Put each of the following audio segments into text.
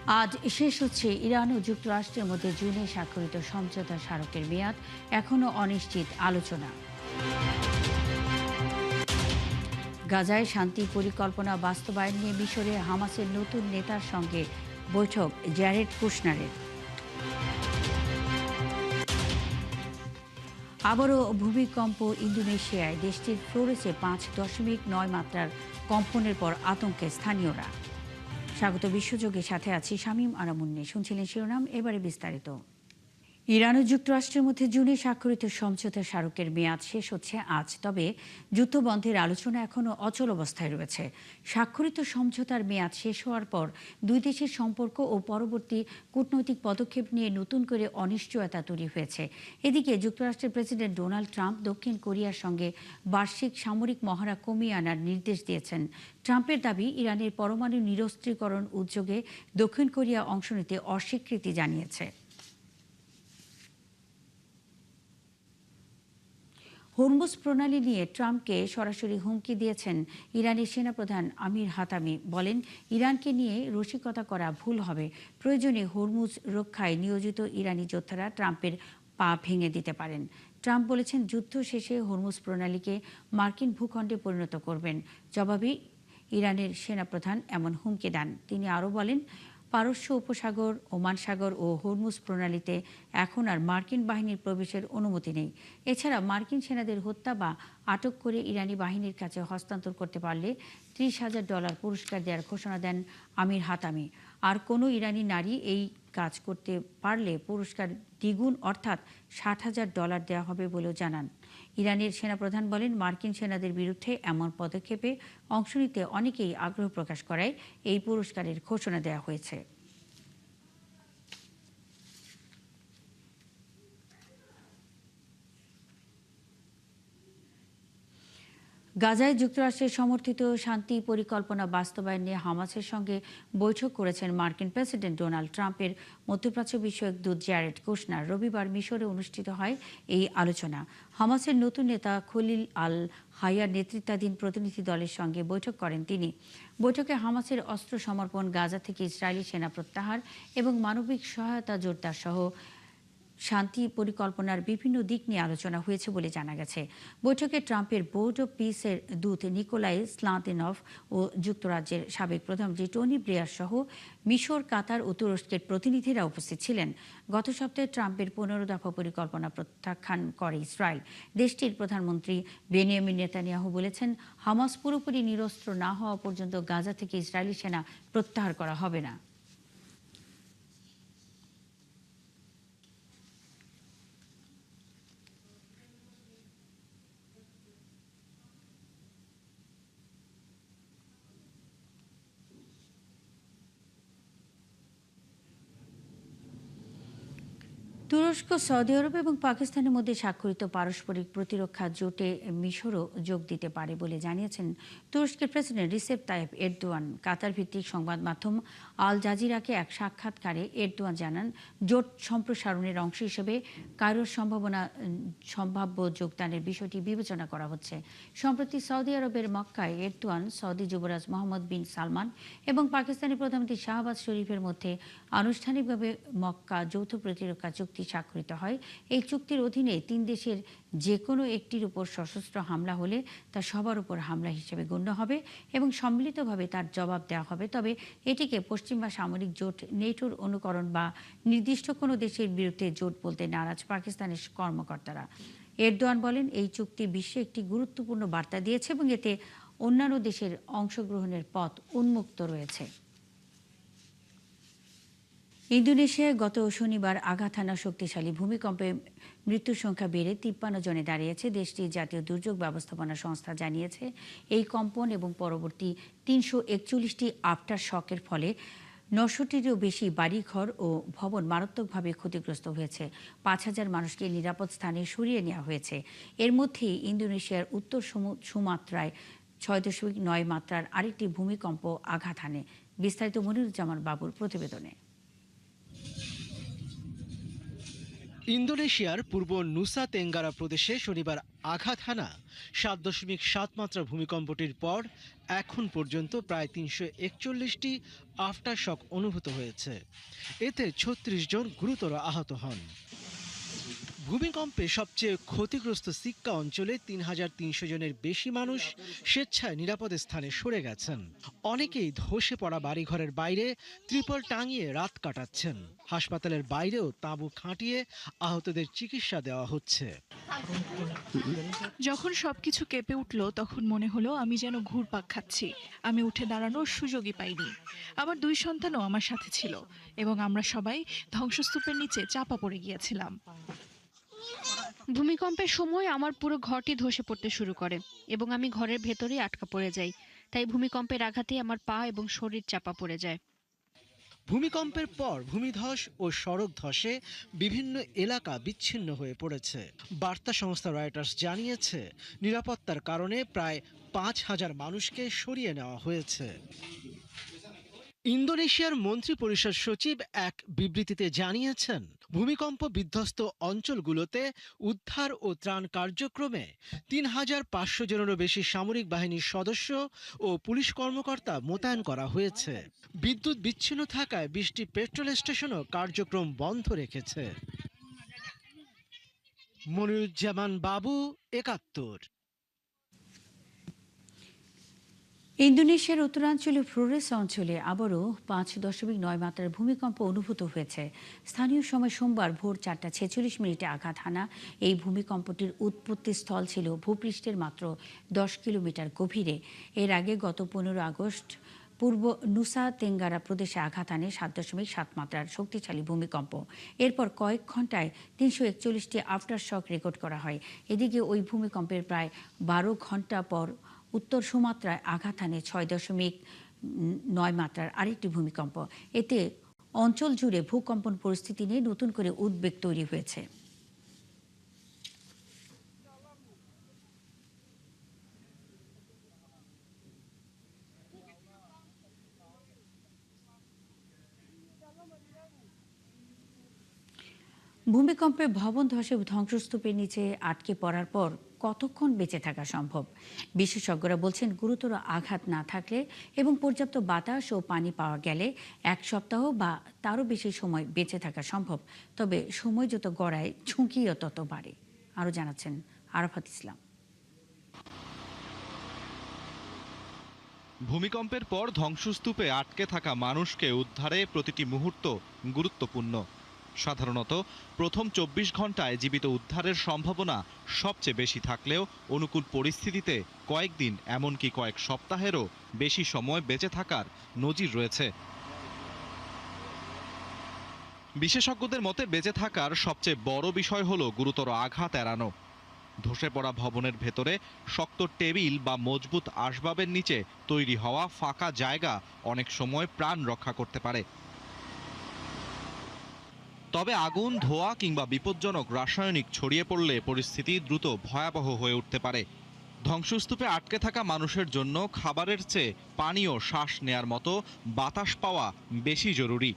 আজ শেষ হচ্ছে ইরান ও যুক্তরাষ্ট্রের মধ্যে জুনে স্বাক্ষরিত সমঝোতা স্মারকের মেয়াদ এখনও অনিশ্চিত আলোচনা। গাজায় শান্তি পরিকল্পনা বাস্তবায়ন নিয়ে মিশরে হামাসের নতুন নেতার সঙ্গে বৈঠক জ্যারেড কুশনারের। আবারও ভূমিকম্প ইন্দোনেশিয়ায়, দেশটির ফ্লোরেসে 5.9 মাত্রার কম্পনের পর আতঙ্কে স্থানীয়রা। স্বাগত বিশ্বযোগের সাথে আছি শামীম আরামুন্নি। শুনছিলেন শিরোনাম, এবারে বিস্তারিত। ইরান ও যুক্তরাষ্ট্রের মধ্যে জুনে স্বাক্ষরিত সমঝোতা স্মারকের মেয়াদ শেষ হচ্ছে আজ। তবে যুদ্ধবন্ধের আলোচনা এখনও অচল অবস্থায় রয়েছে। স্বাক্ষরিত সমঝোতার মেয়াদ শেষ হওয়ার পর দুই দেশের সম্পর্ক ও পরবর্তী কূটনৈতিক পদক্ষেপ নিয়ে নতুন করে অনিশ্চয়তা তৈরি হয়েছে। এদিকে যুক্তরাষ্ট্রের প্রেসিডেন্ট ডোনাল্ড ট্রাম্প দক্ষিণ কোরিয়ার সঙ্গে বার্ষিক সামরিক মহড়া কমিয়ে আনার নির্দেশ দিয়েছেন। ট্রাম্পের দাবি, ইরানের পরমাণু নিরস্ত্রীকরণ উদ্যোগে দক্ষিণ কোরিয়া অংশ নিতে অস্বীকৃতি জানিয়েছে। হরমুজ প্রণালী নিয়ে ট্রাম্পকে সরাসরি হুমকি দিয়েছেন ইরানের সেনাপ্রধান আমির হাতামি। বলেন, ইরানকে নিয়ে রসিকতা করা ভুল হবে। প্রয়োজনে হরমুজ রক্ষায় নিয়োজিত ইরানি যোদ্ধারা ট্রাম্পের পা ভেঙে দিতে পারেন। ট্রাম্প বলেছেন, যুদ্ধ শেষে হরমুজ প্রণালীকে মার্কিন ভূখণ্ডে পরিণত করবেন। জবাবে ইরানের সেনাপ্রধান এমন হুমকি দেন। তিনি আরও বলেন, পারস্য উপসাগর, ওমান সাগর ও হরমুজ প্রণালীতে এখন আর মার্কিন বাহিনীর প্রবেশের অনুমতি নেই। এছাড়া মার্কিন সেনাদের হত্যা বা আটক করে ইরানি বাহিনীর কাছে হস্তান্তর করতে পারলে $30,000 পুরস্কার দেওয়ার ঘোষণা দেন আমির হাতামি। আর কোনো ইরানি নারী এই কাজ করতে পারলে পুরস্কার দ্বিগুণ অর্থাৎ $60,000 দেওয়া হবে বলেও জানান। ইরানের সেনাপ্রধান বলেন, মার্কিন সেনাদের বিরুদ্ধে এমন পদক্ষেপে অংশ নিতে অনেকেই আগ্রহ প্রকাশ করায় এই পুরস্কারের ঘোষণা দেওয়া হয়েছে। গাজায় যুক্তরাষ্ট্রের সমর্থিত শান্তি পরিকল্পনা বাস্তবায়ন নিয়ে হামাসের সঙ্গে বৈঠক করেছেন মার্কিন প্রেসিডেন্ট ডোনাল্ড ট্রাম্পের মধ্যপ্রাচ্য বিষয়ক দূত জ্যারেড কুশনার। রবিবার মিশরে অনুষ্ঠিত হয় এই আলোচনা। হামাসের নতুন নেতা খলিল আল হাইয়ার নেতৃত্বাধীন প্রতিনিধি দলের সঙ্গে বৈঠক করেন তিনি। বৈঠকে হামাসের অস্ত্র সমর্পণ, গাজা থেকে ইসরায়েলি সেনা প্রত্যাহার এবং মানবিক সহায়তা জোরদার সহ শান্তি পরিকল্পনার বিভিন্ন দিক নিয়ে আলোচনা হয়েছে বলে জানা গেছে। বৈঠকে ট্রাম্পের বোর্ড অব পিসের দূত নিকোলাই স্লাতিনভ ও যুক্তরাজ্যের সাবেক প্রধানমন্ত্রী টনি ব্লেয়ার সহ মিশর, কাতার ও তুরস্কের প্রতিনিধিরা উপস্থিত ছিলেন। গত সপ্তাহে ট্রাম্পের 15 দফা পরিকল্পনা প্রত্যাখ্যান করে ইসরায়েল। দেশটির প্রধানমন্ত্রী বেনিয়ামিন নেতানিয়াহু বলেছেন, হামাস পুরোপুরি নিরস্ত্র না হওয়া পর্যন্ত গাজা থেকে ইসরায়েলি সেনা প্রত্যাহার করা হবে না। তুরস্ক, সৌদি আরব এবং পাকিস্তানের মধ্যে স্বাক্ষরিত পারস্পরিক প্রতিরক্ষা জোটে মিশরও যোগ দিতে পারে বলে জানিয়েছেন তুরস্কের প্রেসিডেন্ট রিসেপ তাইয়েপ এরদোয়ান। কাতার ভিত্তিক সংবাদ মাধ্যম আল জাজিরাকে এক সাক্ষাৎকারে এরদোয়ান জানান, জোট সম্প্রসারণের অংশ হিসেবে কায়রোর সম্ভাব্য যোগদানের বিষয়টি বিবেচনা করা হচ্ছে। সম্প্রতি সৌদি আরবের মক্কায় এরদোয়ান, সৌদি যুবরাজ মোহাম্মদ বিন সালমান এবং পাকিস্তানি প্রধানমন্ত্রী শাহবাজ শরীফের মধ্যে আনুষ্ঠানিকভাবে মক্কা যৌথ প্রতিরক্ষা চুক্তি স্বাক্ষরিত হয়। এই চুক্তির অধীনে তিন দেশের যে কোনো একটির উপর সশস্ত্র হামলা হলে তা সবার উপর হামলা হিসেবে গণ্য হবে এবং সম্মিলিতভাবে তার জবাব দেওয়া হবে। তবে এটিকে পশ্চিমা সামরিক জোট নেটোর অনুকরণ বা নির্দিষ্ট কোনো দেশের বিরুদ্ধে জোট বলতে নারাজ পাকিস্তানের কর্মকর্তারা। এরদোয়ান বলেন, এই চুক্তি বিশ্বে একটি গুরুত্বপূর্ণ বার্তা দিয়েছে এবং এতে অন্যান্য দেশের অংশগ্রহণের পথ উন্মুক্ত রয়েছে। ইন্দোনেশিয়ায় গত শনিবার আঘাত হানা শক্তিশালী ভূমিকম্পে মৃত্যুর সংখ্যা বেড়ে 53 জনে দাঁড়িয়েছে। দেশটির জাতীয় দুর্যোগ ব্যবস্থাপনা সংস্থা জানিয়েছে, এই কম্পন এবং পরবর্তী 341টি আফটার শকের ফলে 900টিরও বেশি বাড়িঘর ও ভবন মারাত্মকভাবে ক্ষতিগ্রস্ত হয়েছে। 5,000 মানুষকে নিরাপদ স্থানে সরিয়ে নেওয়া হয়েছে। এর মধ্যেই ইন্দোনেশিয়ার উত্তর সুমাত্রায় 6.9 মাত্রার আরেকটি ভূমিকম্প আঘাত হানে। বিস্তারিত মনিরুজ্জামান বাবুর প্রতিবেদনে। ইন্দোনেশিয়ার পূর্ব নুসা তেঙ্গারা প্রদেশে শনিবার আঘাত হানা ৭.৭ মাত্রা ভূমিকম্পটির পর এখন পর্যন্ত প্রায় ৩৪১টি আফটার শক অনুভূত হয়েছে। এতে ৩৬ জন গুরুতর আহত হন। ভূমিকম্পে সবচেয়ে ক্ষতিগ্রস্ত সিক্কা অঞ্চলে ৩,৩০০ জনের বেশি মানুষ স্বেচ্ছায় নিরাপদ স্থানে সরে গেছেন। অনেকেই ধসে পড়া বাড়িঘরের বাইরে ত্রিপল টাঙিয়ে রাত কাটাচ্ছেন। হাসপাতালের বাইরেও তাঁবু খাটিয়ে আহতদের চিকিৎসা দেওয়া হচ্ছে। যখন সবকিছু কেঁপে উঠল তখন মনে হলো আমি যেন ঘুরপাক খাচ্ছি। আমি উঠে দাঁড়ানোর সুযোগই পাইনি। আমার 2 সন্তানও আমার সাথে ছিল এবং আমরা সবাই ধ্বংসস্তূপের নিচে চাপা পড়ে গিয়েছিলাম। ভূমিকম্পের সময় আমার পুরো ঘরটি ধসে পড়তে শুরু করে এবং আমি ঘরের ভেতরেই আটকা পড়ে যাই। তাই ভূমিকম্পের আঘাতে আমার পা এবং শরীর চাপা পড়ে যায়। ভূমিকম্পের পর ভূমিধস ও সড়ক ধসে বিভিন্ন এলাকা বিচ্ছিন্ন হয়ে পড়েছে। বার্তা সংস্থা রয়টার্স জানিয়েছে, নিরাপত্তার কারণে প্রায় ৫,০০০ মানুষকে সরিয়ে নেওয়া হয়েছে। ইন্দোনেশিয়ার মন্ত্রিপরিষদ সচিব এক বিবৃতিতে জানিয়েছেন, ভূমিকম্প বিধ্বস্ত অঞ্চলগুলোতে উদ্ধার ও ত্রাণ কার্যক্রমে ৩,৫০০ জনেরও বেশি সামরিক বাহিনীর সদস্য ও পুলিশ কর্মকর্তা মোতায়েন করা হয়েছে। বিদ্যুৎ বিচ্ছিন্ন থাকায় ২০টি পেট্রোল স্টেশনও কার্যক্রম বন্ধ রেখেছে। মনিরুজ্জামান বাবু, ৭১। ইন্দোনেশিয়ার উত্তরাঞ্চলীয় ফ্লোরেস অঞ্চলে আবারও ৫.৯ মাত্রার ভূমিকম্প অনুভূত হয়েছে। স্থানীয় সময় সোমবার ভোর ৪:৪৬ আঘাত হানা এই ভূমিকম্পটির উৎপত্তি স্থল ছিল ভূপৃষ্ঠের মাত্র ১০ কিলোমিটার গভীরে। এর আগে গত ১৫ আগস্ট পূর্ব নুসা তেঙ্গারা প্রদেশে আঘাত হানে ৭.৭ মাত্রার শক্তিশালী ভূমিকম্প। এরপর কয়েক ঘন্টায় ৩৪১টি আফটার শক রেকর্ড করা হয়। এদিকে ওই ভূমিকম্পের প্রায় ১২ ঘন্টা পর উত্তর সুমাত্রায় আঘাত হানে ৬.৯ মাত্রার আরেকটি ভূমিকম্প। এতে অঞ্চল জুড়ে ভূকম্পন পরিস্থিতি নিয়ে নতুন করে উদ্বেগ তৈরি হয়েছে। ভূমিকম্পে ভবন ধসে ধ্বংসস্তূপের নিচে আটকে পড়ার পর কতক্ষণ বেঁচে থাকা সম্ভব? বিশেষজ্ঞরা বলছেন, গুরুতর আঘাত না থাকলে এবং পর্যাপ্ত বাতাস ও পানি পাওয়া গেলে ১ সপ্তাহ বা তারও বেশি সময় বেঁচে থাকা সম্ভব। তবে সময় যত গড়ায় ঝুঁকিও তত বাড়ে। আরও জানাচ্ছেন আরাফাত ইসলাম। ভূমিকম্পের পর ধ্বংসস্তূপে আটকে থাকা মানুষকে উদ্ধারে প্রতিটি মুহূর্ত গুরুত্বপূর্ণ। সাধারণত প্রথম ২৪ ঘন্টায় জীবিত উদ্ধারের সম্ভাবনা সবচেয়ে বেশি থাকলেও অনুকূল পরিস্থিতিতে কয়েকদিন এমনকি কয়েক সপ্তাহেরও বেশি সময় বেঁচে থাকার নজির রয়েছে। বিশেষজ্ঞদের মতে বেঁচে থাকার সবচেয়ে বড় বিষয় হলো গুরুতর আঘাত এড়ানো। ধসে পড়া ভবনের ভেতরে শক্ত টেবিল বা মজবুত আসবাবের নিচে তৈরি হওয়া ফাঁকা জায়গা অনেক সময় প্রাণ রক্ষা করতে পারে। তবে আগুন, ধোঁয়া কিংবা বিপজ্জনক রাসায়নিক ছড়িয়ে পড়লে পরিস্থিতি দ্রুত ভয়াবহ হয়ে উঠতে পারে। ধ্বংসস্তূপে আটকে থাকা মানুষের জন্য খাবারের চেয়ে পানি ও শ্বাস নেয়ার মতো বাতাস পাওয়া বেশি জরুরি।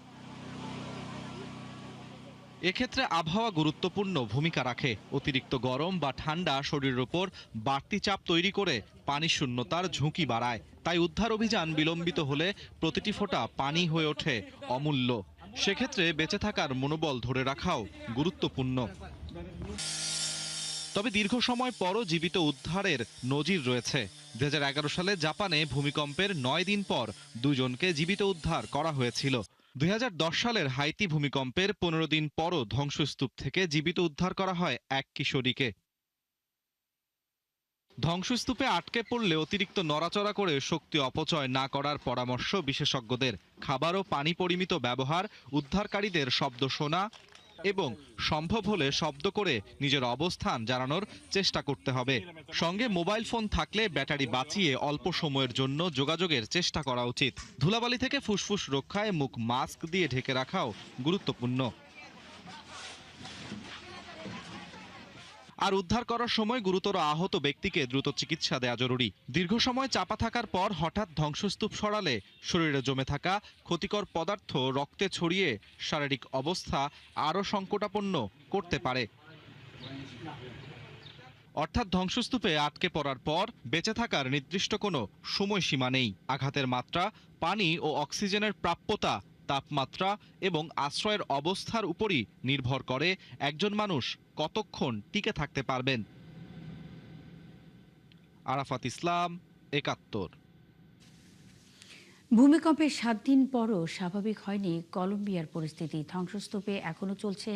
এক্ষেত্রে আবহাওয়া গুরুত্বপূর্ণ ভূমিকা রাখে। অতিরিক্ত গরম বা ঠান্ডা শরীরের উপর বাড়তি চাপ তৈরি করে পানি শূন্যতার ঝুঁকি বাড়ায়। তাই উদ্ধার অভিযান বিলম্বিত হলে প্রতিটি ফোঁটা পানি হয়ে ওঠে অমূল্য। সেক্ষেত্রে বেঁচে থাকার মনোবল ধরে রাখাও গুরুত্বপূর্ণ। তবে দীর্ঘ সময় পরও জীবিত উদ্ধারের নজির রয়েছে। ২০১১ সালে জাপানে ভূমিকম্পের ৯ দিন পর ২ জনকে জীবিত উদ্ধার করা হয়েছিল। ২০১০ সালের হাইতি ভূমিকম্পের ১৫ দিন পরও ধ্বংসস্তূপ থেকে জীবিত উদ্ধার করা হয় এক কিশোরীকে। ধ্বংসস্তূপে আটকে পড়লে অতিরিক্ত নড়াচড়া করে শক্তি অপচয় না করার পরামর্শ বিশেষজ্ঞদের। খাবার ও পানি পরিমিত ব্যবহার, উদ্ধারকারীদের শব্দ শোনা এবং সম্ভব হলে শব্দ করে নিজের অবস্থান জানানোর চেষ্টা করতে হবে। সঙ্গে মোবাইল ফোন থাকলে ব্যাটারি বাঁচিয়ে অল্প সময়ের জন্য যোগাযোগের চেষ্টা করা উচিত। ধুলাবালি থেকে ফুসফুস রক্ষায় মুখ মাস্ক দিয়ে ঢেকে রাখাও গুরুত্বপূর্ণ। আর উদ্ধার করার সময় গুরুতর আহত ব্যক্তিকে দ্রুত চিকিৎসা দেওয়া জরুরি। দীর্ঘ সময় চাপা থাকার পর হঠাৎ ধ্বংসস্তূপ সরালে শরীরে জমে থাকা ক্ষতিকর পদার্থ রক্তে ছড়িয়ে শারীরিক অবস্থা আরও সংকটাপন্ন করতে পারে। অর্থাৎ ধ্বংসস্তূপে আটকে পড়ার পর বেঁচে থাকার নির্দিষ্ট কোনো সময়সীমা নেই। আঘাতের মাত্রা, পানি ও অক্সিজেনের প্রাপ্যতা, তাপমাত্রা এবং আশ্রয়ের অবস্থার উপরই নির্ভর করে একজন মানুষ কতক্ষণ টিকে থাকতে পারবেন। আরাফাত ইসলাম, ৭১। ভূমিকম্পের 7 দিন পরও স্বাভাবিক হয়নি কলম্বিয়ার পরিস্থিতি। ধ্বংসস্তূপে এখনও চলছে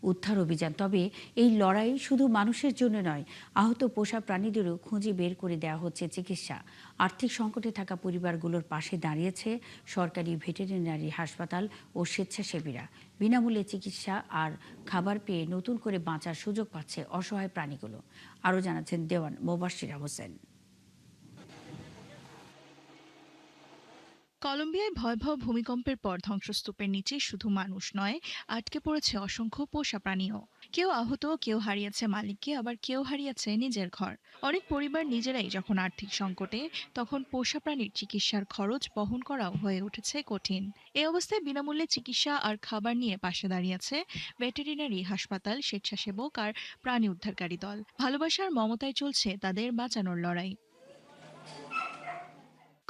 উদ্ধার অভিযান। তবে এই লড়াই শুধু মানুষের জন্য নয়, আহত পোষা প্রাণীদেরও খুঁজে বের করে দেওয়া হচ্ছে চিকিৎসা। আর্থিক সংকটে থাকা পরিবারগুলোর পাশে দাঁড়িয়েছে সরকারি ভেটেরিনারি হাসপাতাল ও স্বেচ্ছাসেবীরা। বিনামূল্যে চিকিৎসা আর খাবার পেয়ে নতুন করে বাঁচার সুযোগ পাচ্ছে অসহায় প্রাণীগুলো। আরও জানাচ্ছেন দেওয়ান মোবাশ্শিরা হোসেন। কলম্বিয়ায় ভয়াবহ ভূমিকম্পের পর ধ্বংসস্তূপের নিচে শুধু মানুষ নয়, আটকে পড়েছে অসংখ্য পোষা প্রাণীও। কেউ আহত, কেউ হারিয়েছে মালিককে, আবার কেউ হারিয়েছে নিজের ঘর। অনেক পরিবার নিজেরাই যখন আর্থিক সংকটে, তখন পোষা প্রাণীর চিকিৎসার খরচ বহন করাও হয়ে উঠেছে কঠিন। এই অবস্থায় বিনামূল্যে চিকিৎসা আর খাবার নিয়ে পাশে দাঁড়িয়েছে ভেটেরিনারি হাসপাতাল, স্বেচ্ছাসেবক আর প্রাণী উদ্ধারকারী দল। ভালোবাসার মমতায় চলছে তাদের বাঁচানোর লড়াই।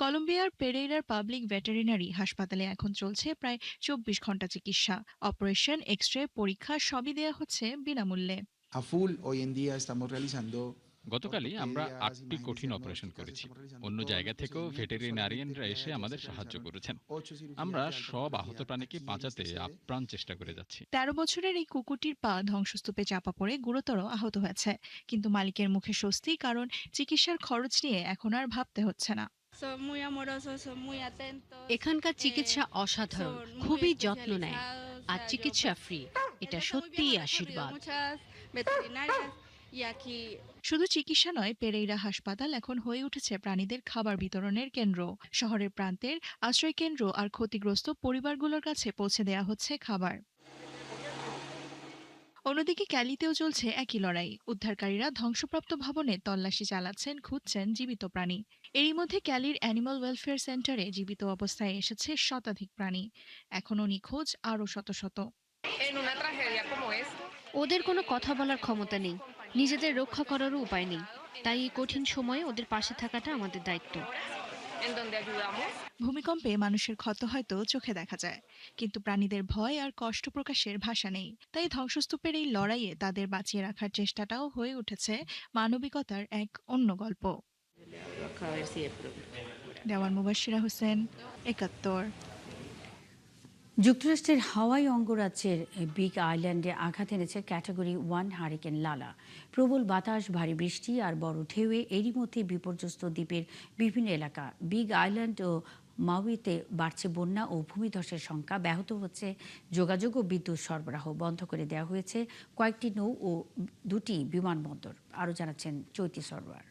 কলম্বিয়ার পেরেইরার পাবলিক ভেটেরিনারি হাসপাতালে এখন চলছে প্রায় 24 ঘন্টা চিকিৎসা। অপারেশন, এক্স-রে, পরীক্ষা সবই দেয়া হচ্ছে বিনামূল্যে। গতকালই আমরা 8টি কঠিন অপারেশন করেছি। অন্য জায়গা থেকেও ভেটেরিনারিয়ানরা এসে আমাদের সাহায্য করেছেন। আমরা সব আহত প্রাণীকে বাঁচাতে আপ্রাণ চেষ্টা করে যাচ্ছি। 13 বছরের এই কুকুরটির পা ধ্বংসস্তূপে চাপা পড়ে গুরুতর আহত হয়েছে, কিন্তু মালিকের মুখে স্বস্তি, কারণ চিকিৎসার খরচ নিয়ে এখন আর ভাবতে হচ্ছে না। এখানকার চিকিৎসা অসাধারণ, খুবই যত্ন নেয়, আর চিকিৎসা ফ্রি। এটা সত্যিই আশীর্বাদ। শুধু চিকিৎসা নয়, পেরেইরা হাসপাতাল এখন হয়ে উঠেছে প্রাণীদের খাবার বিতরণের কেন্দ্র। শহরের প্রান্তের আশ্রয় কেন্দ্র আর ক্ষতিগ্রস্ত পরিবারগুলোর কাছে পৌঁছে দেয়া হচ্ছে খাবার। অন্যদিকে ক্যালিতেও চলছে একই লড়াই। উদ্ধারকারীরা ধ্বংসপ্রাপ্ত ভবনে তল্লাশি চালাচ্ছেন, খুঁজছেন জীবিত প্রাণী। এরই মধ্যে ক্যালির অ্যানিমাল ওয়েলফেয়ার সেন্টারে জীবিত অবস্থায় এসেছে শতাধিক প্রাণী। এখনও নিখোঁজ আরও শত শত। ওদের কোনো কথা বলার ক্ষমতা নেই, নিজেদের রক্ষা করারও উপায় নেই। তাই এই কঠিন সময়ে ওদের পাশে থাকাটা আমাদের দায়িত্ব। ভূমিকম্পে মানুষের ক্ষত হয়তো চোখে দেখা যায়, কিন্তু প্রাণীদের ভয় আর কষ্ট প্রকাশের ভাষা নেই। তাই ধ্বংসস্তূপের এই লড়াইয়ে তাদের বাঁচিয়ে রাখার চেষ্টাটাও হয়ে উঠেছে মানবিকতার এক অন্য গল্প। দেওয়ান মুবাশ্শিরা হোসেন, ৭১। যুক্তরাষ্ট্রের হাওয়াই অঙ্গরাজ্যের বিগ আইল্যান্ডে আঘাত এনেছে ক্যাটাগরি 1 হারিকেন লালা। প্রবল বাতাস, ভারী বৃষ্টি আর বড় ঢেউয়ে এরই মধ্যে বিপর্যস্ত দ্বীপের বিভিন্ন এলাকা। বিগ আইল্যান্ড ও মাউইতে বাড়ছে বন্যা ও ভূমিধসের সংখ্যা। ব্যাহত হচ্ছে যোগাযোগ ও বিদ্যুৎ সরবরাহ। বন্ধ করে দেওয়া হয়েছে কয়েকটি নৌ ও 2টি বিমানবন্দর। আরও জানাচ্ছেন চৈতি সরওয়ার।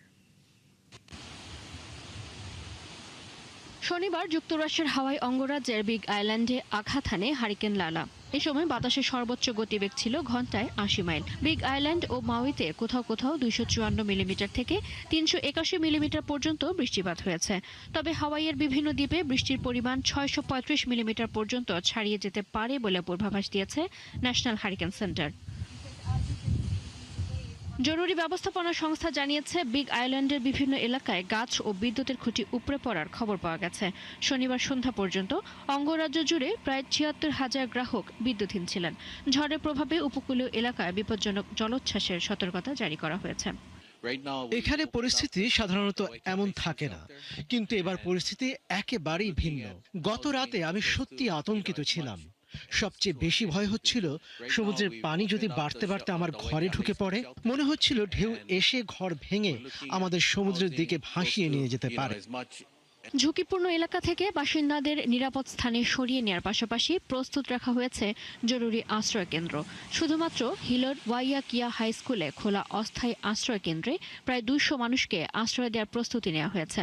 শনিবার যুক্তরাষ্ট্রের হাওয়াই অঙ্গরাজ্যের বিগ আইল্যান্ডে আঘাত হানে হারিকেন লালা। এ সময় বাতাসের সর্বোচ্চ গতিবেগ ছিল ঘন্টায় 80 মাইল। বিগ আইল্যান্ড ও মাউইতে কোথাও কোথাও 254 মিলিমিটার থেকে 381 মিলিমিটার পর্যন্ত বৃষ্টিপাত হয়েছে। তবে হাওয়াইয়ের বিভিন্ন দ্বীপে বৃষ্টির পরিমাণ 635 মিলিমিটার পর্যন্ত ছাড়িয়ে যেতে পারে বলে পূর্বাভাস দিয়েছে ন্যাশনাল হারিকেন সেন্টার। জরুরি ব্যবস্থাপনা সংস্থা জানিয়েছে, বিগ আইল্যান্ডের বিভিন্ন এলাকায় গাছ ও বিদ্যুতের খুঁটি উপড়ে পড়ার খবর পাওয়া গেছে। শনিবার সন্ধ্যা পর্যন্ত অঙ্গরাজ্য জুড়ে প্রায় ৭৬,০০০ গ্রাহক বিদ্যুৎহীন ছিলেন। ঝড়ের প্রভাবে উপকূলীয় এলাকায় বিপজ্জনক জলোচ্ছ্বাসের সতর্কতা জারি করা হয়েছে। এখানে পরিস্থিতি সাধারণত এমন থাকে না, কিন্তু এবার পরিস্থিতি একেবারেই ভিন্ন। গত রাতে আমি সত্যি আতঙ্কিত ছিলাম। সবচেয়ে বেশি ভয় হচ্ছিল সমুদ্রের পানি যদি বাড়তে বাড়তে আমার ঘরে ঢুকে পড়ে। মনে হচ্ছিল ঢেউ এসে ঘর ভেঙে আমাদের সমুদ্রের দিকে ভাসিয়ে নিয়ে যেতে পারে। ঝুঁকিপূর্ণ এলাকা থেকে বাসিন্দাদের নিরাপদ স্থানে সরিয়ে নেওয়ার পাশাপাশি প্রস্তুত রাখা হয়েছে জরুরি আশ্রয় কেন্দ্র। শুধুমাত্র হিলর ওয়াইয়াকিয়া হাই স্কুলে খোলা অস্থায়ী আশ্রয় কেন্দ্রে প্রায় 200 মানুষকে আশ্রয় দেওয়ার প্রস্তুতি নেওয়া হয়েছে।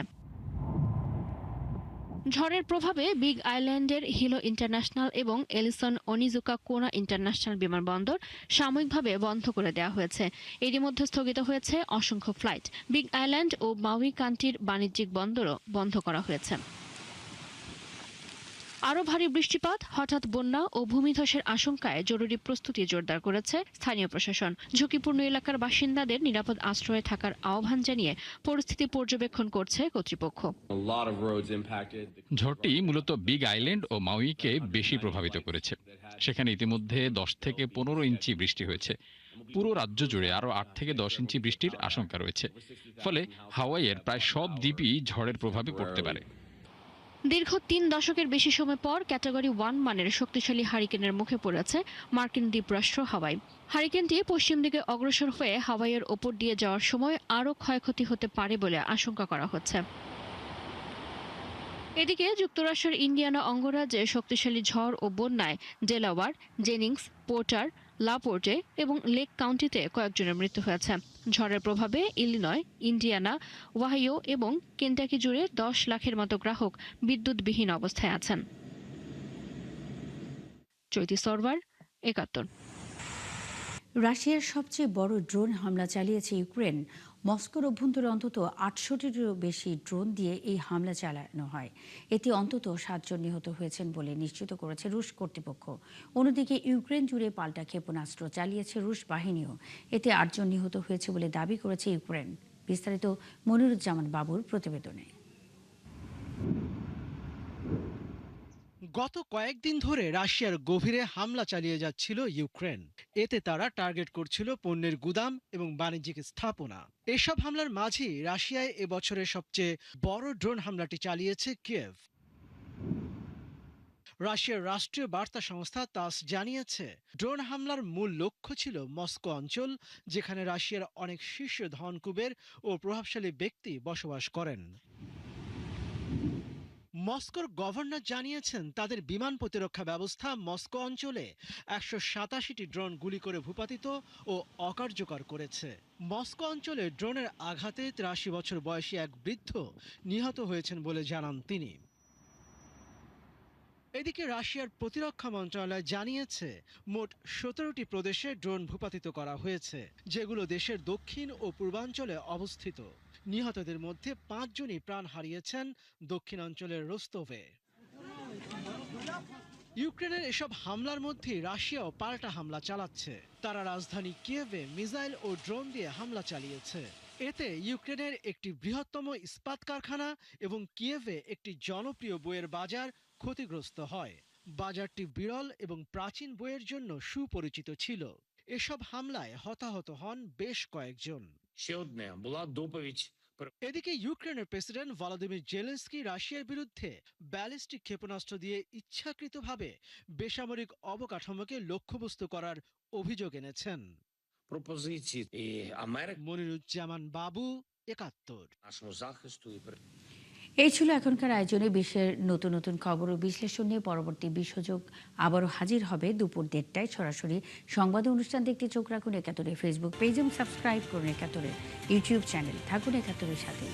ঝড়ের প্রভাবে বিগ আইল্যান্ডের হিলো ইন্টারন্যাশনাল এবং এলিসন অনিজুকা কোনা ইন্টারন্যাশনাল বিমানবন্দর সাময়িকভাবে বন্ধ করে দেওয়া হয়েছে। এরই মধ্যে স্থগিত হয়েছে অসংখ্য ফ্লাইট। বিগ আইল্যান্ড ও মাউই কান্ট্রির বাণিজ্যিক বন্দরও বন্ধ করা হয়েছে। আরও ভারী বৃষ্টিপাত, হঠাৎ বন্যা ও ভূমিধসের আশঙ্কায় জরুরি প্রস্তুতি জোরদার করেছে স্থানীয় প্রশাসন। ঝুঁকিপূর্ণ এলাকার বাসিন্দাদের নিরাপদ আশ্রয়ে থাকার আহ্বান জানিয়ে পরিস্থিতি পর্যবেক্ষণ করছে কর্তৃপক্ষ। ঝড়টি মূলত বিগ আইল্যান্ড ও মাউইকে বেশি প্রভাবিত করেছে। সেখানে ইতিমধ্যে 10 থেকে 15 ইঞ্চি বৃষ্টি হয়েছে। পুরো রাজ্য জুড়ে আরও 8 থেকে 10 ইঞ্চি বৃষ্টির আশঙ্কা রয়েছে। ফলে হাওয়াইয়ের প্রায় সব দ্বীপই ঝড়ের প্রভাবে পড়তে পারে। দীর্ঘ 3 দশকের বেশি সময় পর ক্যাটাগরি 1 মানের শক্তিশালী হারিকেনের মুখে পড়েছে মার্কিন দ্বীপরাষ্ট্র হাওয়াই। হারিকেনটি পশ্চিম দিকে অগ্রসর হয়ে হাওয়াইয়ের ওপর দিয়ে যাওয়ার সময় আরও ক্ষয়ক্ষতি হতে পারে বলে আশঙ্কা করা হচ্ছে। এদিকে যুক্তরাষ্ট্রের ইন্ডিয়ানা অঙ্গরাজ্যে শক্তিশালী ঝড় ও বন্যায় ডেলাওয়ার, জেনিংস, পোর্টার, লাপোর্টে এবং লেক কাউন্টিতে কয়েকজনের মৃত্যু হয়েছে। ঝড়ের প্রভাবে ইলিনয়, ইন্ডিয়ানা, ওহাইও এবং কেন্টাকি জুড়ে 10 লাখের মতো গ্রাহক বিদ্যুৎবিহীন অবস্থায় আছেন। চৈতি সরওয়ার, ৭১। রাশিয়ার সবচেয়ে বড় ড্রোন হামলা চালিয়েছে ইউক্রেন। মস্কোর অভ্যন্তরে অন্তত ৮০০টিরও বেশি ড্রোন দিয়ে এই হামলা চালানো হয়। এতে অন্তত 7 জন নিহত হয়েছেন বলে নিশ্চিত করেছে রুশ কর্তৃপক্ষ। অন্যদিকে ইউক্রেন জুড়ে পাল্টা ক্ষেপণাস্ত্র চালিয়েছে রুশ বাহিনীও। এতে 8 জন নিহত হয়েছে বলে দাবি করেছে ইউক্রেন। বিস্তারিত মনিরুজ্জামান বাবুর প্রতিবেদনে। গত কয়েকদিন ধরে রাশিয়ার গভীরে হামলা চালিয়ে যাচ্ছিল ইউক্রেন। এতে তারা টার্গেট করছিল পণ্যের গুদাম এবং বাণিজ্যিক স্থাপনা। এসব হামলার মাঝেই রাশিয়ায় এবছরের সবচেয়ে বড় ড্রোন হামলাটি চালিয়েছে কিয়েভ। রাশিয়ার রাষ্ট্রীয় বার্তা সংস্থা তাস জানিয়েছে, ড্রোন হামলার মূল লক্ষ্য ছিল মস্কো অঞ্চল, যেখানে রাশিয়ার অনেক শীর্ষ ধনকুবের ও প্রভাবশালী ব্যক্তি বসবাস করেন। মস্কোর গভর্নর জানিয়েছেন, তাদের বিমান প্রতিরক্ষা ব্যবস্থা মস্কো অঞ্চলে 187টি ড্রোন গুলি করে ভূপাতিত ও অকার্যকর করেছে। মস্কো অঞ্চলে ড্রোনের আঘাতে 83 বছর বয়সী এক বৃদ্ধ নিহত হয়েছেন বলে জানান তিনি। এদিকে রাশিয়ার প্রতিরক্ষা মন্ত্রণালয় জানিয়েছে, মোট 17টি প্রদেশে ড্রোন ভূপাতিত করা হয়েছে, যেগুলো দেশের দক্ষিণ ও পূর্বাঞ্চলে অবস্থিত। নিহতদের মধ্যে 5 জনই প্রাণ হারিয়েছেন দক্ষিণাঞ্চলের রোস্তভে। ইউক্রেনের এসব হামলার মধ্যে রাশিয়াও পাল্টা হামলা চালাচ্ছে। তারা রাজধানী কিয়েভে মিসাইল ও ড্রোন দিয়ে হামলা চালিয়েছে। এতে ইউক্রেনের একটি বৃহত্তম ইস্পাত কারখানা এবং কিয়েভে একটি জনপ্রিয় বইয়ের বাজার ক্ষতিগ্রস্ত হয়। বাজারটি বিরল এবং প্রাচীন বইয়ের জন্য সুপরিচিত ছিল। এসব হামলায় হতাহত হন বেশ কয়েকজন। এদিকে ইউক্রেনের প্রেসিডেন্ট ভলোদিমির জেলেনস্কি রাশিয়ার বিরুদ্ধে ব্যালিস্টিক ক্ষেপণাস্ত্র দিয়ে ইচ্ছাকৃতভাবে বেসামরিক অবকাঠামোকে লক্ষ্যবস্তু করার অভিযোগ এনেছেন। মনিরুজ্জামান বাবু, ৭১। এই ছিল এখনকার আয়োজনে বিশ্বের নতুন নতুন খবর ও বিশ্লেষণ নিয়ে পরবর্তী বিশ্বযোগ আবারও হাজির হবে দুপুর 1টায় সরাসরি সংবাদ অনুষ্ঠান দেখতে চোখ রাখুন ৭১ ফেসবুক পেজ এবং সাবস্ক্রাইব করুন ৭১ ইউটিউব চ্যানেল। থাকুন ৭১-এর সাথে।